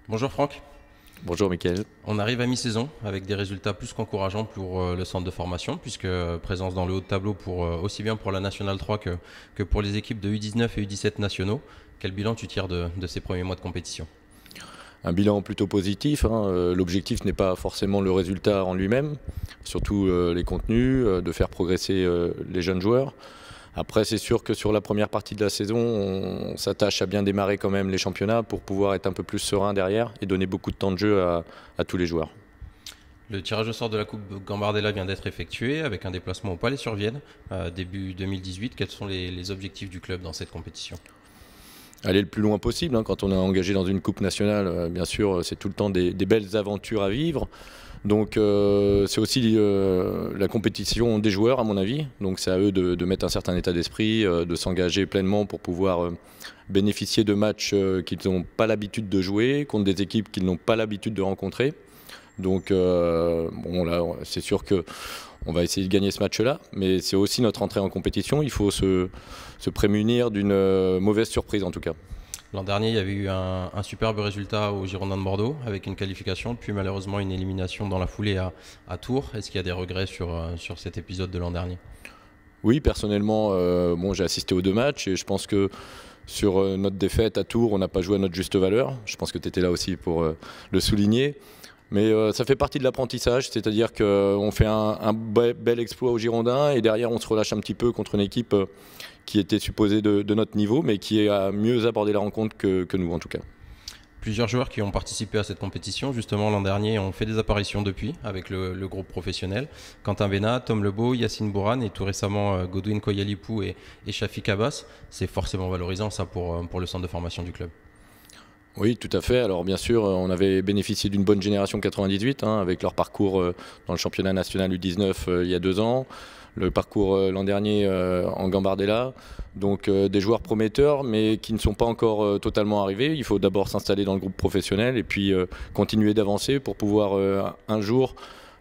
Bonjour Franck, Bonjour Mickaël. on arrive à mi-saison avec des résultats plus qu'encourageants pour le centre de formation puisque présence dans le haut de tableau aussi bien pour la Nationale 3 que pour les équipes de U19 et U17 nationaux. Quel bilan tu tires de ces premiers mois de compétition? Un bilan plutôt positif, hein. L'objectif n'est pas forcément le résultat en lui-même, surtout les contenus, de faire progresser les jeunes joueurs. Après, c'est sûr que sur la première partie de la saison, on s'attache à bien démarrer quand même les championnats pour pouvoir être un peu plus serein derrière et donner beaucoup de temps de jeu à tous les joueurs. Le tirage au sort de la Coupe Gambardella vient d'être effectué avec un déplacement au Palais-sur-Vienne début 2018. Quels sont les objectifs du club dans cette compétition? Aller le plus loin possible, hein. Quand on est engagé dans une coupe nationale, bien sûr, c'est tout le temps des belles aventures à vivre. Donc c'est aussi la compétition des joueurs à mon avis. Donc c'est à eux de mettre un certain état d'esprit, de s'engager pleinement pour pouvoir bénéficier de matchs qu'ils n'ont pas l'habitude de jouer, contre des équipes qu'ils n'ont pas l'habitude de rencontrer. Donc bon, là, c'est sûr qu'on va essayer de gagner ce match-là, mais c'est aussi notre entrée en compétition. Il faut se prémunir d'une mauvaise surprise en tout cas. L'an dernier, il y avait eu un superbe résultat au Girondins de Bordeaux avec une qualification, puis malheureusement une élimination dans la foulée à Tours. Est-ce qu'il y a des regrets sur cet épisode de l'an dernier? Oui, personnellement, bon, j'ai assisté aux deux matchs et je pense que sur notre défaite à Tours, on n'a pas joué à notre juste valeur. Je pense que tu étais là aussi pour le souligner. Mais ça fait partie de l'apprentissage, c'est-à-dire qu'on fait un bel exploit aux Girondins et derrière on se relâche un petit peu contre une équipe qui était supposée de notre niveau, mais qui a mieux abordé la rencontre que nous en tout cas. Plusieurs joueurs qui ont participé à cette compétition, justement l'an dernier, ont fait des apparitions depuis avec le groupe professionnel. Quentin Benat, Tom Lebeau, Yacine Bourane et tout récemment Godwin Koyalipou et Shafik Abbas. C'est forcément valorisant ça pour le centre de formation du club. Oui, tout à fait. Alors bien sûr, on avait bénéficié d'une bonne génération 98 hein, avec leur parcours dans le championnat national U19 il y a 2 ans, le parcours l'an dernier en Gambardella. Donc des joueurs prometteurs mais qui ne sont pas encore totalement arrivés. Il faut d'abord s'installer dans le groupe professionnel et puis continuer d'avancer pour pouvoir un jour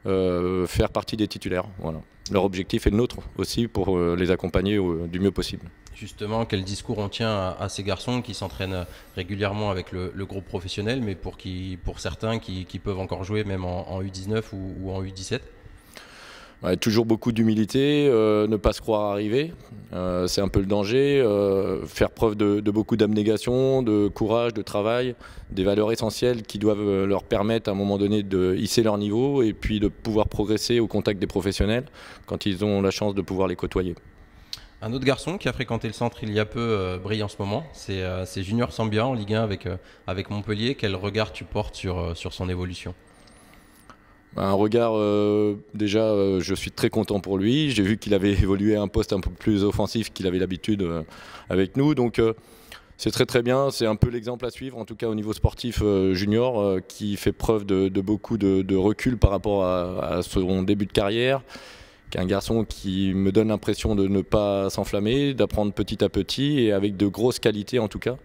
faire partie des titulaires. Voilà. Leur objectif est le nôtre aussi pour les accompagner du mieux possible. Justement, quel discours on tient à ces garçons qui s'entraînent régulièrement avec le groupe professionnel, mais pour certains qui peuvent encore jouer même en U19 ou en U17? Ouais, toujours beaucoup d'humilité, ne pas se croire arrivé, c'est un peu le danger, faire preuve de beaucoup d'abnégation, de courage, de travail, des valeurs essentielles qui doivent leur permettre à un moment donné de hisser leur niveau et puis de pouvoir progresser au contact des professionnels quand ils ont la chance de pouvoir les côtoyer. Un autre garçon qui a fréquenté le centre il y a peu brille en ce moment, c'est Junior Sambia en Ligue 1 avec Montpellier. Quel regard tu portes sur son évolution? Un regard, déjà, je suis très content pour lui. J'ai vu qu'il avait évolué à un poste un peu plus offensif qu'il avait l'habitude avec nous. Donc c'est très très bien. C'est un peu l'exemple à suivre, en tout cas au niveau sportif junior, qui fait preuve de beaucoup de recul par rapport à son début de carrière. Qui est un garçon qui me donne l'impression de ne pas s'enflammer, d'apprendre petit à petit et avec de grosses qualités en tout cas.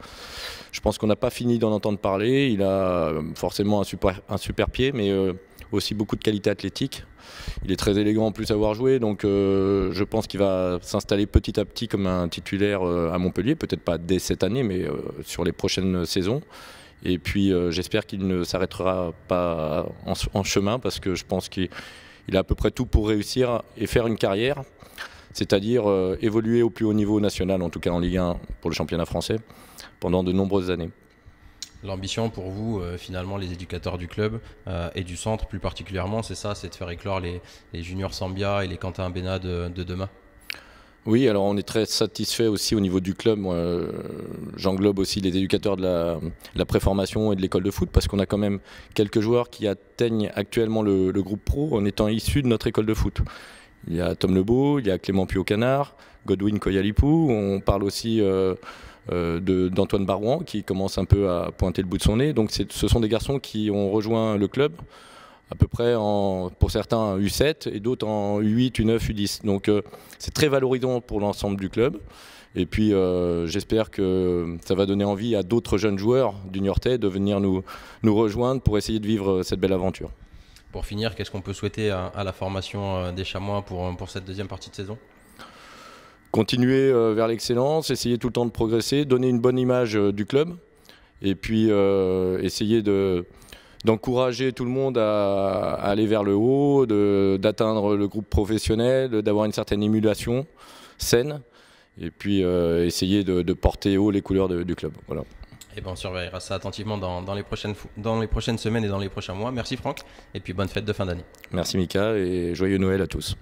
Je pense qu'on n'a pas fini d'en entendre parler. Il a forcément un super pied, mais aussi beaucoup de qualités athlétiques. Il est très élégant en plus à avoir joué, donc je pense qu'il va s'installer petit à petit comme un titulaire à Montpellier, peut-être pas dès cette année, mais sur les prochaines saisons. Et puis j'espère qu'il ne s'arrêtera pas en chemin, parce que je pense qu'il a à peu près tout pour réussir et faire une carrière, c'est-à-dire évoluer au plus haut niveau national, en tout cas en Ligue 1 pour le championnat français, pendant de nombreuses années. L'ambition pour vous, finalement, les éducateurs du club et du centre plus particulièrement, c'est ça, c'est de faire éclore les juniors Sambia et les Quentin Benat de demain? Oui, alors on est très satisfait aussi au niveau du club. J'englobe aussi les éducateurs de la préformation et de l'école de foot, parce qu'on a quand même quelques joueurs qui atteignent actuellement le groupe pro en étant issus de notre école de foot. Il y a Tom Lebeau, il y a Clément Pio-Canard, Godwin Koyalipou. On parle aussi d'Antoine Barouan qui commence un peu à pointer le bout de son nez. Donc ce sont des garçons qui ont rejoint le club à peu près pour certains U7 et d'autres en U8, U9, U10. Donc c'est très valorisant pour l'ensemble du club. Et puis j'espère que ça va donner envie à d'autres jeunes joueurs du Niortais de venir nous rejoindre pour essayer de vivre cette belle aventure. Pour finir, qu'est-ce qu'on peut souhaiter à la formation des Chamois pour cette deuxième partie de saison? Continuer vers l'excellence, essayer tout le temps de progresser, donner une bonne image du club. et puis essayer d'encourager tout le monde à aller vers le haut, d'atteindre le groupe professionnel, d'avoir une certaine émulation saine, et puis essayer de porter haut les couleurs du club. Voilà. Et ben on surveillera ça attentivement dans les prochaines semaines et dans les prochains mois. Merci Franck, et puis bonne fête de fin d'année. Merci Mika, et joyeux Noël à tous.